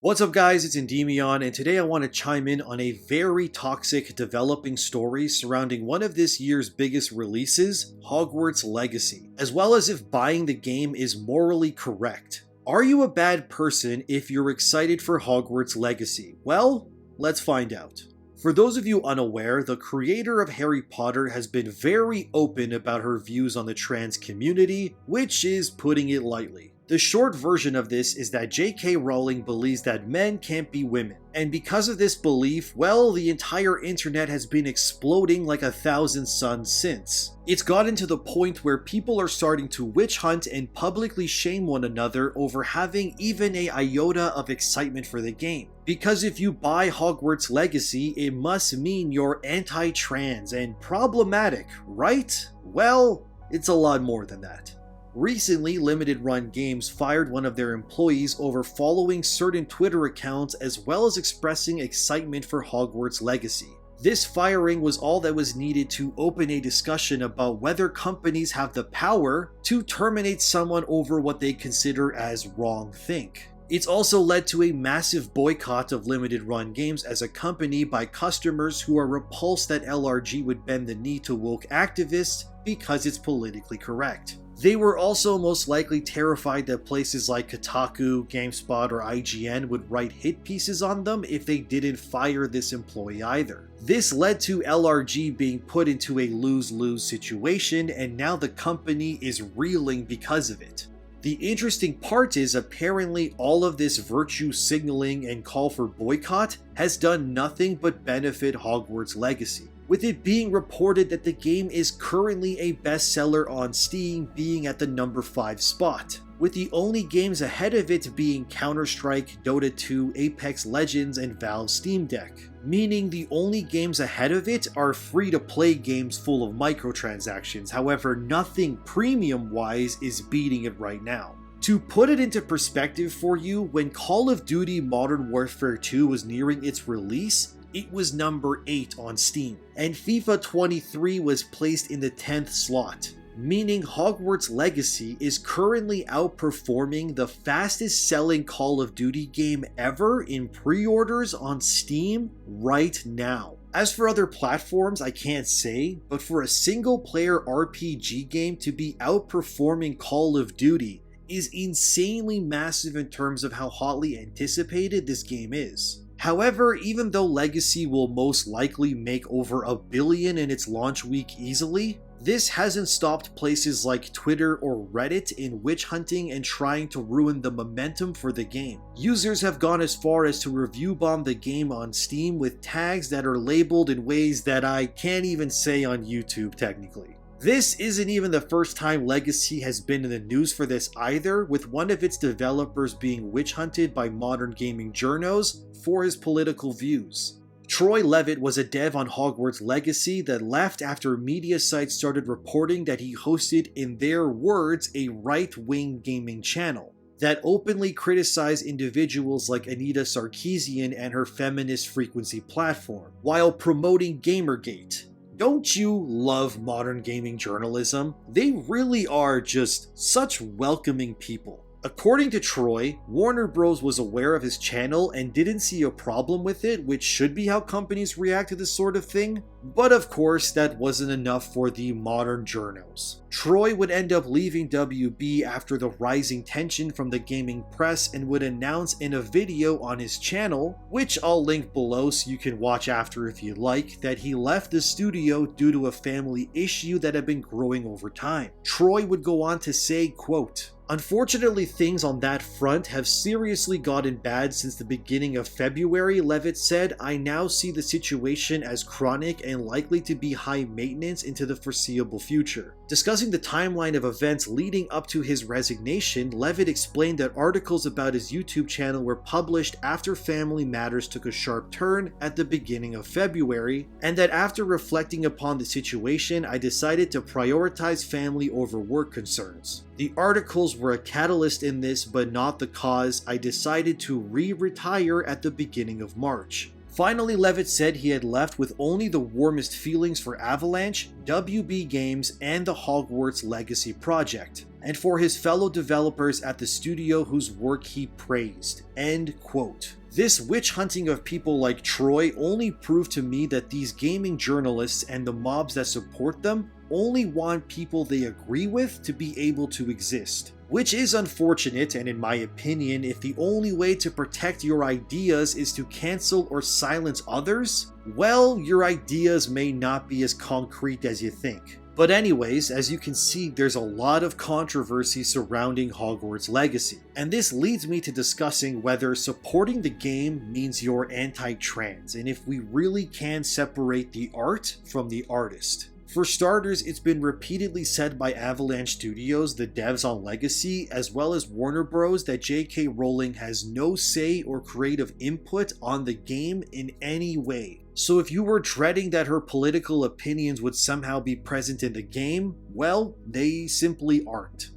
What's up guys, it's Endymion, and today I want to chime in on a very toxic developing story surrounding one of this year's biggest releases, Hogwarts Legacy, as well as if buying the game is morally correct. Are you a bad person if you're excited for Hogwarts Legacy? Well, let's find out. For those of you unaware, the creator of Harry Potter has been very open about her views on the trans community, which is putting it lightly. The short version of this is that J.K. Rowling believes that men can't be women, and because of this belief, well, the entire internet has been exploding like 1,000 suns since. It's gotten to the point where people are starting to witch hunt and publicly shame one another over having even an iota of excitement for the game. Because if you buy Hogwarts Legacy, it must mean you're anti-trans and problematic, right? Well, it's a lot more than that. Recently, Limited Run Games fired one of their employees over following certain Twitter accounts as well as expressing excitement for Hogwarts Legacy. This firing was all that was needed to open a discussion about whether companies have the power to terminate someone over what they consider as wrongthink. It's also led to a massive boycott of Limited Run Games as a company by customers who are repulsed that LRG would bend the knee to woke activists because it's politically correct. They were also most likely terrified that places like Kotaku, GameSpot, or IGN would write hit pieces on them if they didn't fire this employee either. This led to LRG being put into a lose-lose situation, and now the company is reeling because of it. The interesting part is apparently all of this virtue signaling and call for boycott has done nothing but benefit Hogwarts Legacy, with it being reported that the game is currently a bestseller on Steam, being at the number 5 spot, with the only games ahead of it being Counter-Strike, Dota 2, Apex Legends, and Valve's Steam Deck, meaning the only games ahead of it are free-to-play games full of microtransactions. However, nothing premium-wise is beating it right now. To put it into perspective for you, when Call of Duty Modern Warfare 2 was nearing its release, it was number 8 on Steam, and FIFA 23 was placed in the 10th slot, meaning Hogwarts Legacy is currently outperforming the fastest selling Call of Duty game ever in pre-orders on Steam right now. As for other platforms, I can't say, but for a single-player RPG game to be outperforming Call of Duty is insanely massive in terms of how hotly anticipated this game is. However, even though Legacy will most likely make over $1 billion in its launch week easily, this hasn't stopped places like Twitter or Reddit in witch hunting and trying to ruin the momentum for the game. Users have gone as far as to review bomb the game on Steam with tags that are labeled in ways that I can't even say on YouTube technically. This isn't even the first time Legacy has been in the news for this either, with one of its developers being witch hunted by modern gaming journos for his political views. Troy Levitt was a dev on Hogwarts Legacy that left after media sites started reporting that he hosted, in their words, a right-wing gaming channel that openly criticized individuals like Anita Sarkeesian and her feminist frequency platform, while promoting Gamergate. Don't you love modern gaming journalism? They really are just such welcoming people. According to Troy, Warner Bros. Was aware of his channel and didn't see a problem with it, which should be how companies react to this sort of thing. But of course, that wasn't enough for the modern journos. Troy would end up leaving WB after the rising tension from the gaming press and would announce in a video on his channel, which I'll link below so you can watch after if you like, that he left the studio due to a family issue that had been growing over time. Troy would go on to say, quote, "Unfortunately, things on that front have seriously gotten bad since the beginning of February," Levitt said. "I now see the situation as chronic and likely to be high maintenance into the foreseeable future." Discussing the timeline of events leading up to his resignation, Levitt explained that articles about his YouTube channel were published after family matters took a sharp turn at the beginning of February, and that after reflecting upon the situation, I decided to prioritize family over work concerns. The articles were a catalyst in this, but not the cause. I decided to retire at the beginning of March. Finally, Levitt said he had left with only the warmest feelings for Avalanche, WB Games, and the Hogwarts Legacy project, and for his fellow developers at the studio whose work he praised. End quote. This witch hunting of people like Troy only proved to me that these gaming journalists and the mobs that support them only want people they agree with to be able to exist. Which is unfortunate, and in my opinion, if the only way to protect your ideas is to cancel or silence others, well, your ideas may not be as concrete as you think. But anyways, as you can see, there's a lot of controversy surrounding Hogwarts Legacy, and this leads me to discussing whether supporting the game means you're anti-trans, and if we really can separate the art from the artist. For starters, it's been repeatedly said by Avalanche Studios, the devs on Legacy, as well as Warner Bros. That J.K. Rowling has no say or creative input on the game in any way. So if you were dreading that her political opinions would somehow be present in the game, well, they simply aren't.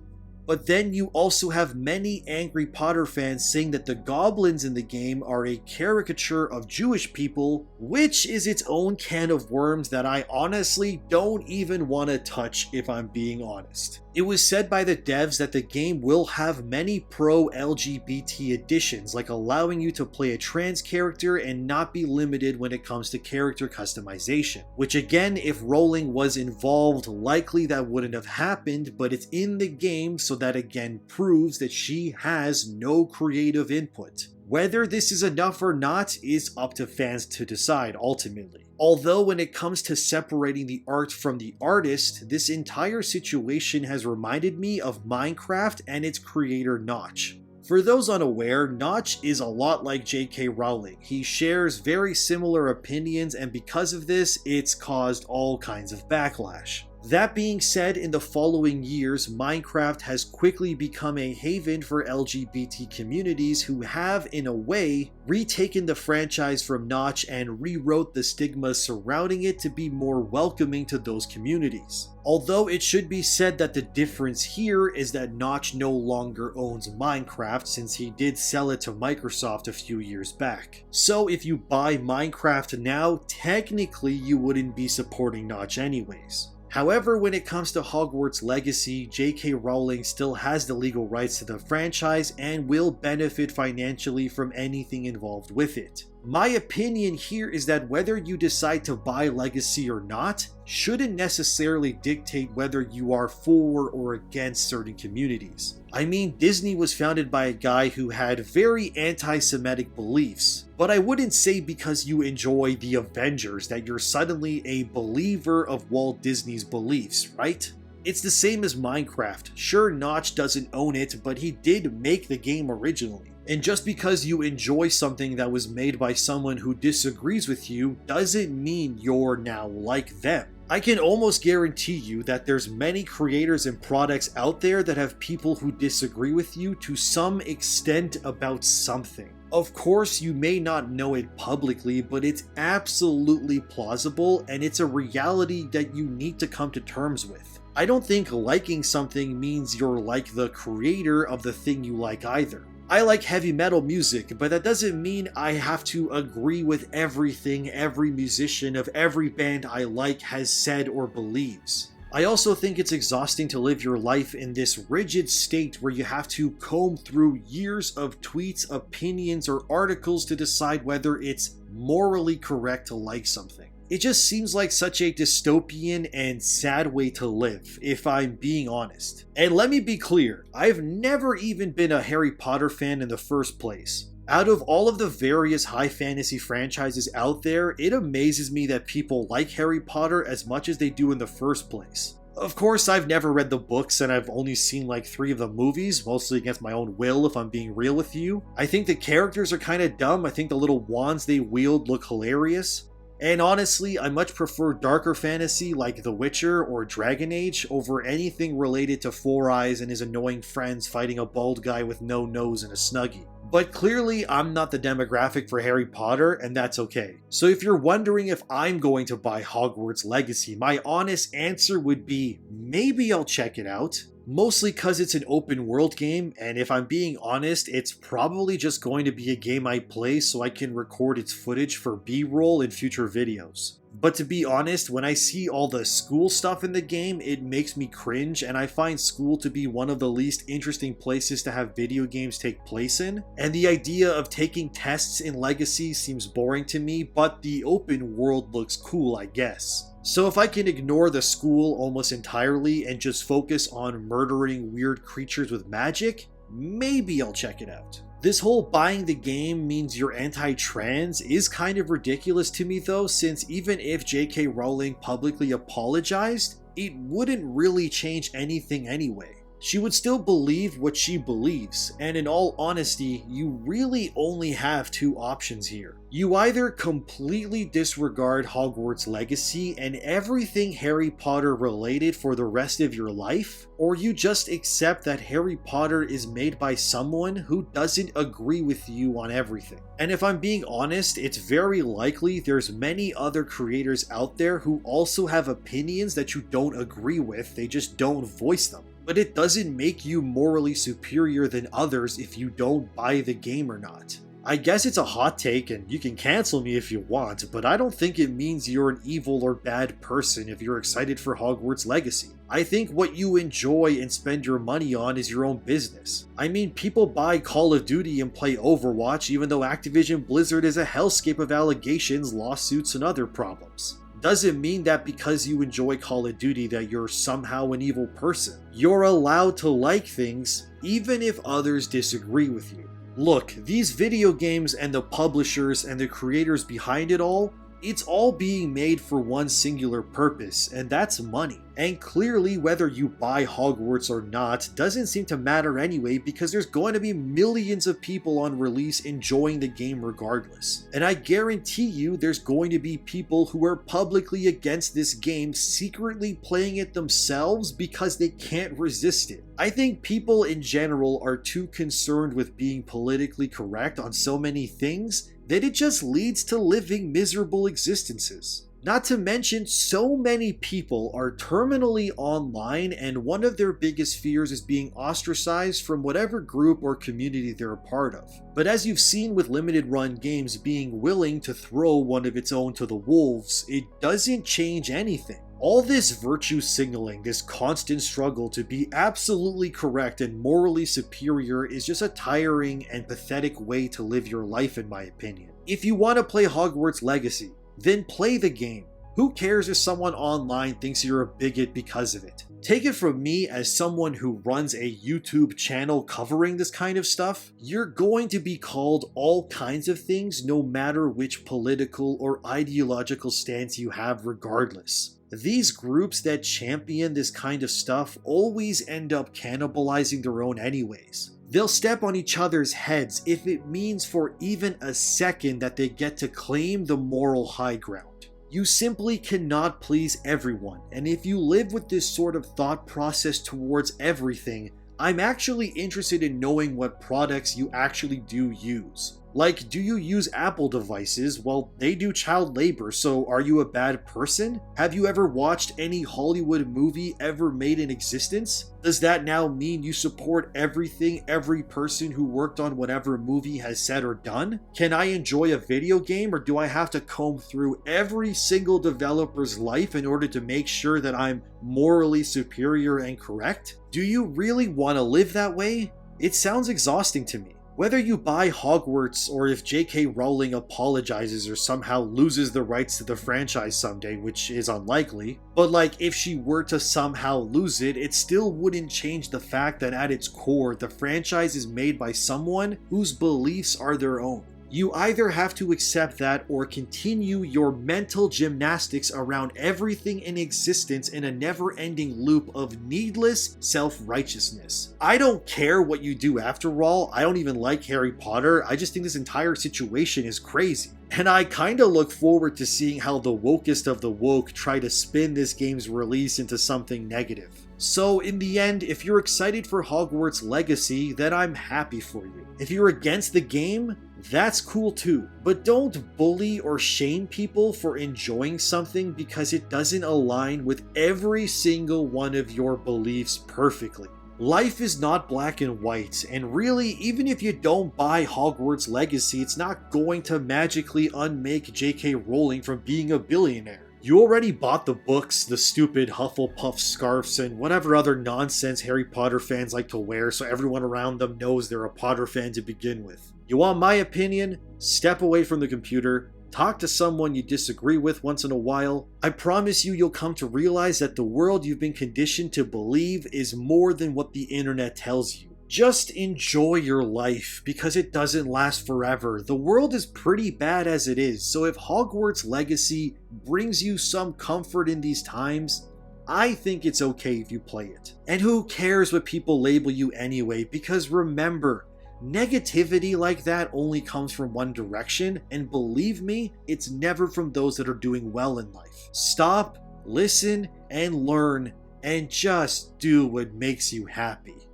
But then you also have many angry Potter fans saying that the goblins in the game are a caricature of Jewish people, which is its own can of worms that I honestly don't even want to touch if I'm being honest. It was said by the devs that the game will have many pro-LGBT additions, like allowing you to play a trans character and not be limited when it comes to character customization. Which again, if Rowling was involved, likely that wouldn't have happened, but it's in the game, so that again proves that she has no creative input. Whether this is enough or not is up to fans to decide ultimately. Although when it comes to separating the art from the artist, this entire situation has reminded me of Minecraft and its creator Notch. For those unaware, Notch is a lot like J.K. Rowling. He shares very similar opinions, and because of this, it's caused all kinds of backlash. That being said, in the following years, Minecraft has quickly become a haven for LGBT communities who have, in a way, retaken the franchise from Notch and rewrote the stigma surrounding it to be more welcoming to those communities. Although it should be said that the difference here is that Notch no longer owns Minecraft, since he did sell it to Microsoft a few years back. So if you buy Minecraft now, technically you wouldn't be supporting Notch anyways. However, when it comes to Hogwarts Legacy, J.K. Rowling still has the legal rights to the franchise and will benefit financially from anything involved with it. My opinion here is that whether you decide to buy Legacy or not shouldn't necessarily dictate whether you are for or against certain communities. I mean, Disney was founded by a guy who had very anti-Semitic beliefs, but I wouldn't say because you enjoy the Avengers that you're suddenly a believer of Walt Disney's beliefs, right? It's the same as Minecraft. Sure, Notch doesn't own it, but he did make the game originally. And just because you enjoy something that was made by someone who disagrees with you doesn't mean you're now like them. I can almost guarantee you that there's many creators and products out there that have people who disagree with you to some extent about something. Of course, you may not know it publicly, but it's absolutely plausible and it's a reality that you need to come to terms with. I don't think liking something means you're like the creator of the thing you like either. I like heavy metal music, but that doesn't mean I have to agree with everything every musician of every band I like has said or believes. I also think it's exhausting to live your life in this rigid state where you have to comb through years of tweets, opinions, or articles to decide whether it's morally correct to like something. It just seems like such a dystopian and sad way to live, if I'm being honest. And let me be clear, I've never even been a Harry Potter fan in the first place. Out of all of the various high fantasy franchises out there, it amazes me that people like Harry Potter as much as they do in the first place. Of course, I've never read the books and I've only seen like 3 of the movies, mostly against my own will if I'm being real with you. I think the characters are kind of dumb. I think the little wands they wield look hilarious. And honestly, I much prefer darker fantasy like The Witcher or Dragon Age over anything related to Four Eyes and his annoying friends fighting a bald guy with no nose and a Snuggie. But clearly, I'm not the demographic for Harry Potter, and that's okay. So if you're wondering if I'm going to buy Hogwarts Legacy, my honest answer would be maybe I'll check it out. Mostly because it's an open world game, and if I'm being honest, it's probably just going to be a game I play so I can record its footage for B-roll in future videos. But to be honest, when I see all the school stuff in the game, it makes me cringe, and I find school to be one of the least interesting places to have video games take place in. And the idea of taking tests in Legacy seems boring to me, but the open world looks cool, I guess. So if I can ignore the school almost entirely and just focus on murdering weird creatures with magic, maybe I'll check it out. This whole buying the game means you're anti-trans is kind of ridiculous to me though, since even if J.K. Rowling publicly apologized, it wouldn't really change anything anyway. She would still believe what she believes, and in all honesty, you really only have two options here. You either completely disregard Hogwarts Legacy and everything Harry Potter related for the rest of your life, or you just accept that Harry Potter is made by someone who doesn't agree with you on everything. And if I'm being honest, it's very likely there's many other creators out there who also have opinions that you don't agree with, they just don't voice them. But it doesn't make you morally superior than others if you don't buy the game or not. I guess it's a hot take and you can cancel me if you want, but I don't think it means you're an evil or bad person if you're excited for Hogwarts Legacy. I think what you enjoy and spend your money on is your own business. I mean, people buy Call of Duty and play Overwatch even though Activision Blizzard is a hellscape of allegations, lawsuits, and other problems. Doesn't mean that because you enjoy Call of Duty that you're somehow an evil person. You're allowed to like things even if others disagree with you. Look, these video games and the publishers and the creators behind it all, it's all being made for one singular purpose, and that's money. And clearly, whether you buy Hogwarts or not doesn't seem to matter anyway because there's going to be millions of people on release enjoying the game regardless. And I guarantee you there's going to be people who are publicly against this game secretly playing it themselves because they can't resist it. I think people in general are too concerned with being politically correct on so many things that it just leads to living miserable existences. Not to mention, so many people are terminally online and one of their biggest fears is being ostracized from whatever group or community they're a part of. But as you've seen with limited run games being willing to throw one of its own to the wolves, it doesn't change anything. All this virtue signaling, this constant struggle to be absolutely correct and morally superior is just a tiring and pathetic way to live your life in my opinion. If you want to play Hogwarts Legacy, then play the game. Who cares if someone online thinks you're a bigot because of it? Take it from me as someone who runs a YouTube channel covering this kind of stuff, you're going to be called all kinds of things no matter which political or ideological stance you have regardless. These groups that champion this kind of stuff always end up cannibalizing their own anyways. They'll step on each other's heads if it means for even a second that they get to claim the moral high ground. You simply cannot please everyone, and if you live with this sort of thought process towards everything, I'm actually interested in knowing what products you actually do use. Like, do you use Apple devices? Well, they do child labor, so are you a bad person? Have you ever watched any Hollywood movie ever made in existence? Does that now mean you support everything every person who worked on whatever movie has said or done? Can I enjoy a video game, or do I have to comb through every single developer's life in order to make sure that I'm morally superior and correct? Do you really want to live that way? It sounds exhausting to me. Whether you buy Hogwarts or if J.K. Rowling apologizes or somehow loses the rights to the franchise someday, which is unlikely, but like if she were to somehow lose it, it still wouldn't change the fact that at its core, the franchise is made by someone whose beliefs are their own. You either have to accept that or continue your mental gymnastics around everything in existence in a never-ending loop of needless self-righteousness. I don't care what you do after all. I don't even like Harry Potter. I just think this entire situation is crazy. And I kinda look forward to seeing how the wokest of the woke try to spin this game's release into something negative. So in the end, if you're excited for Hogwarts Legacy, then I'm happy for you. If you're against the game, that's cool too. But don't bully or shame people for enjoying something because it doesn't align with every single one of your beliefs perfectly. Life is not black and white, and really, even if you don't buy Hogwarts Legacy, it's not going to magically unmake J.K. Rowling from being a billionaire. You already bought the books, the stupid Hufflepuff scarves, and whatever other nonsense Harry Potter fans like to wear so everyone around them knows they're a Potter fan to begin with. You want my opinion? Step away from the computer. Talk to someone you disagree with once in a while. I promise you'll come to realize that the world you've been conditioned to believe is more than what the internet tells you. Just enjoy your life, because it doesn't last forever. The world is pretty bad as it is, so if Hogwarts Legacy brings you some comfort in these times, I think it's okay if you play it. And who cares what people label you anyway, because remember, negativity like that only comes from one direction, and believe me, it's never from those that are doing well in life. Stop, listen, and learn, and just do what makes you happy.